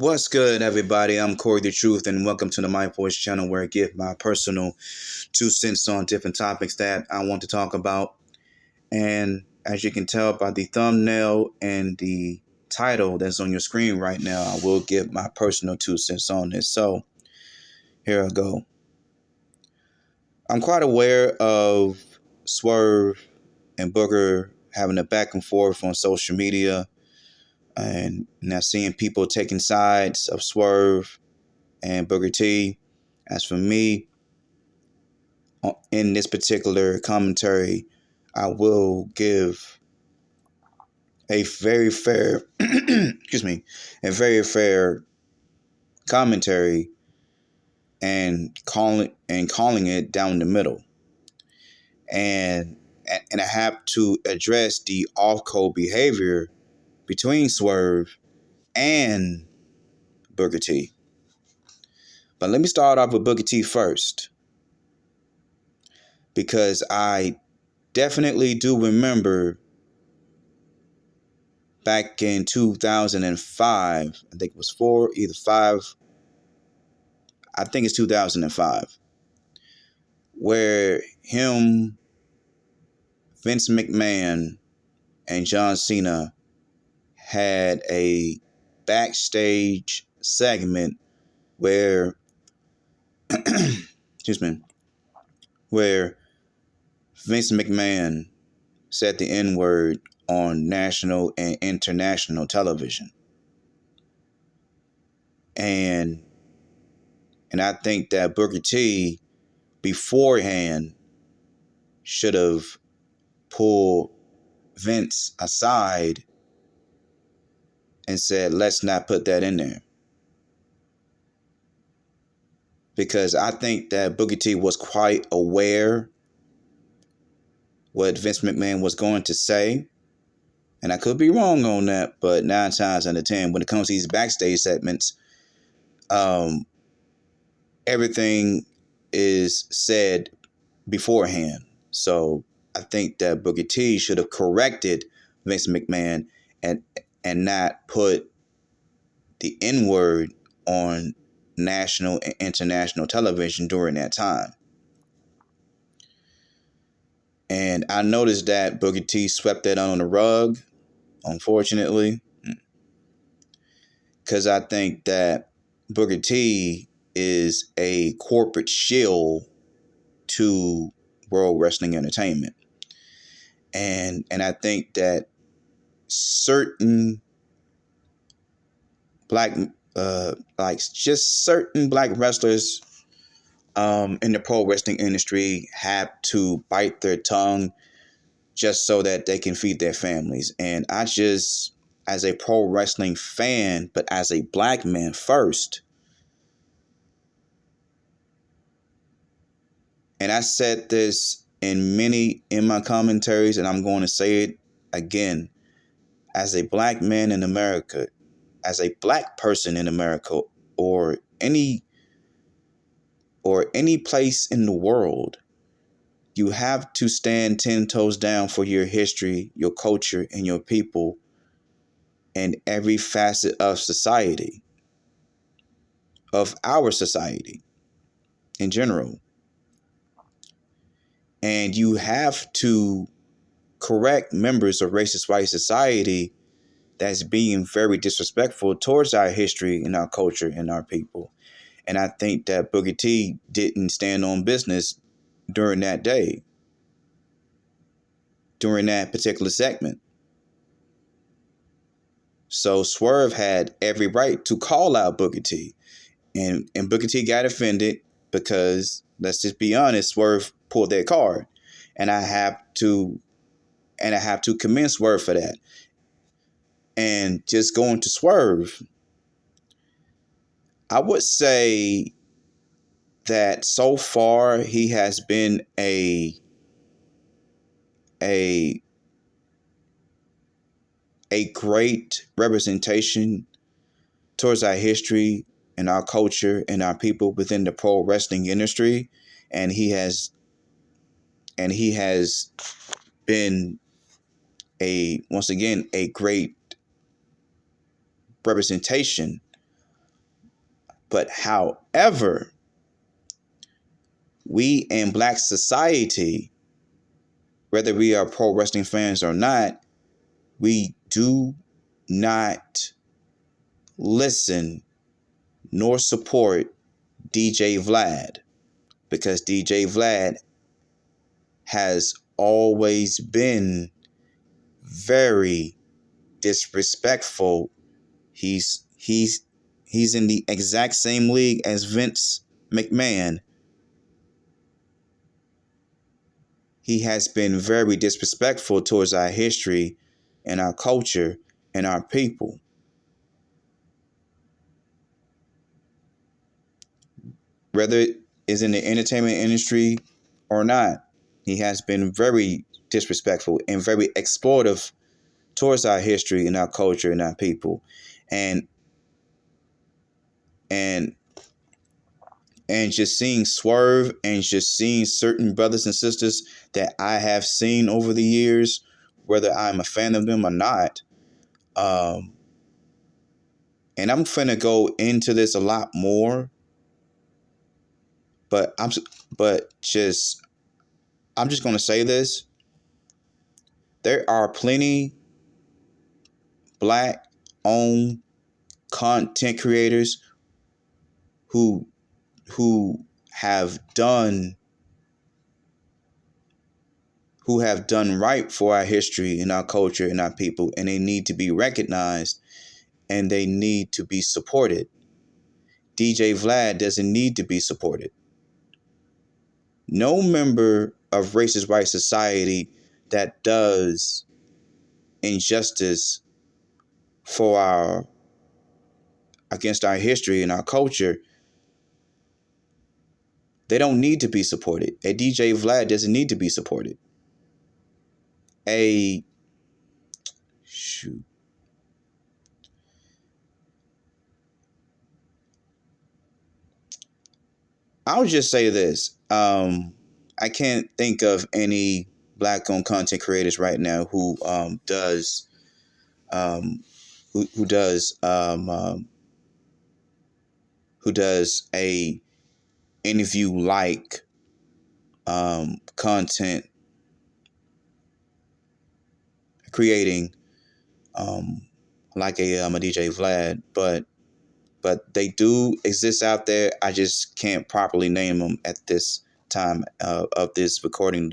What's good, everybody? I'm Corey the Truth, and welcome to the My Voice channel, where I give my personal 2 cents on different topics that I want to talk about. And as you can tell by the thumbnail and the title that's on your screen right now, I will give my personal 2 cents on this. So here I go. I'm quite aware of Swerve and Booger having a back and forth on social media, and now seeing people taking sides of Swerve and Booker T. As for me, in this particular commentary, I will give a very fair, excuse me, a very fair commentary and calling it down the middle, and I have to address the off-code behavior between Swerve and Booker T. But let me start off with Booker T first, because I definitely do remember back in 2005, I think it was either five, I think it's 2005, where him, Vince McMahon, and John Cena had a backstage segment where, excuse me, where Vince McMahon said the N-word on national and international television. And I think that Booker T beforehand should have pulled Vince aside and said, let's not put that in there. Because I think that Booker T was quite aware what Vince McMahon was going to say. And I could be wrong on that, but 9 times out of 10, when it comes to these backstage segments, everything is said beforehand. So I think that Booker T should have corrected Vince McMahon and not put the N-word on national and international television during that time. And I noticed that Booker T swept that on the rug, unfortunately, because I think that Booker T is a corporate shill to World Wrestling Entertainment. And I think that certain certain black wrestlers in the pro wrestling industry have to bite their tongue just so that they can feed their families. And I just, as a pro wrestling fan, but as a black man first, and I said this in my commentaries, and I'm going to say it again, as a black man in America, as a black person in America, or any place in the world, you have to stand 10 toes down for your history, your culture, and your people in every facet of society, of our society in general. And you have to correct members of racist white society that's being very disrespectful towards our history and our culture and our people. And I think that Booker T didn't stand on business during that day, during that particular segment. So Swerve had every right to call out Booker T. And Booker T got offended because, let's just be honest, Swerve pulled that card. And I have to commend Swerve for that. And just going to Swerve, I would say that so far he has been a great representation towards our history and our culture and our people within the pro wrestling industry. And he has been once again a great representation But however, we in Black society, whether we are pro wrestling fans or not, we do not listen nor support DJ Vlad, because DJ Vlad has always been very disrespectful. He's in the exact same league as Vince McMahon. He has been very disrespectful towards our history and our culture and our people. Whether it is in the entertainment industry or not, he has been very disrespectful and very exploitive towards our history and our culture and our people. And and and just seeing Swerve and just seeing certain brothers and sisters that I have seen over the years, whether I'm a fan of them or not, and I'm finna go into this a lot more, but I'm just gonna say this: there are plenty Black-owned content creators who who have done right for our history and our culture and our people, and they need to be recognized and they need to be supported. DJ Vlad doesn't need to be supported. No member of Racist Right Society that does injustice for against our history and our culture, they don't need to be supported. A DJ Vlad doesn't need to be supported. I'll just say this. I can't think of any Black-owned content creators right now who does who does a interview like content creating like a DJ Vlad, but they do exist out there. I just can't properly name them at this time of this recording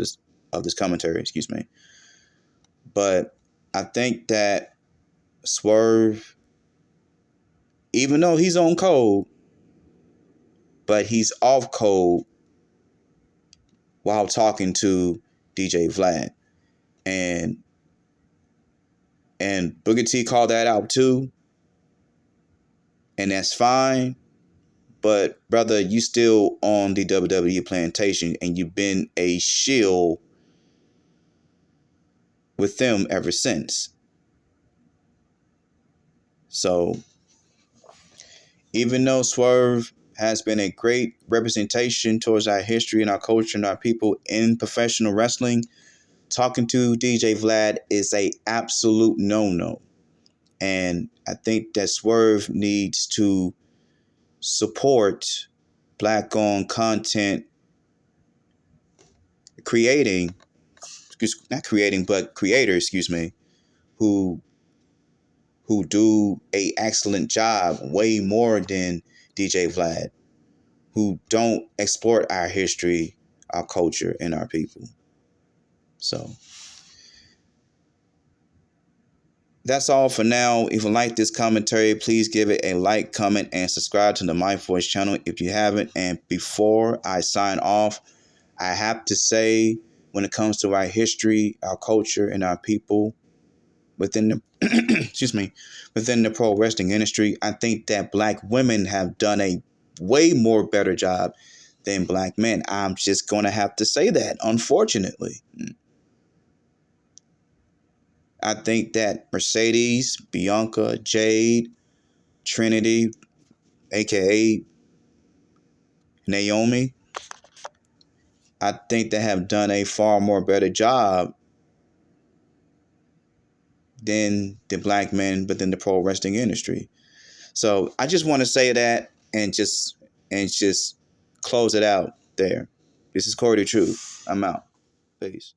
of this commentary. Excuse me. But I think that Swerve, even though he's on code, but he's off code while talking to DJ Vlad, and Booker T called that out too, and that's fine. But brother, you still on the WWE plantation, and you've been a shill with them ever since. So even though Swerve has been a great representation towards our history and our culture and our people in professional wrestling, talking to DJ Vlad is a absolute no-no. And I think that Swerve needs to support Black-owned content creators, who do a excellent job, way more than DJ Vlad, who don't exploit our history, our culture, and our people. So that's all for now. If you like this commentary, please give it a like, comment, and subscribe to the My Voice channel if you haven't. And before I sign off, I have to say, when it comes to our history, our culture, and our people within the within the pro wrestling industry, I think that Black women have done a way more better job than Black men. I'm just gonna have to say that, unfortunately. I think that Mercedes, Bianca, Jade, Trinity, aka Naomi, I think they have done a far more better job than the Black men within the pro wrestling industry. So I just want to say that, and just close it out there. This is Corey the Truth. I'm out. Peace.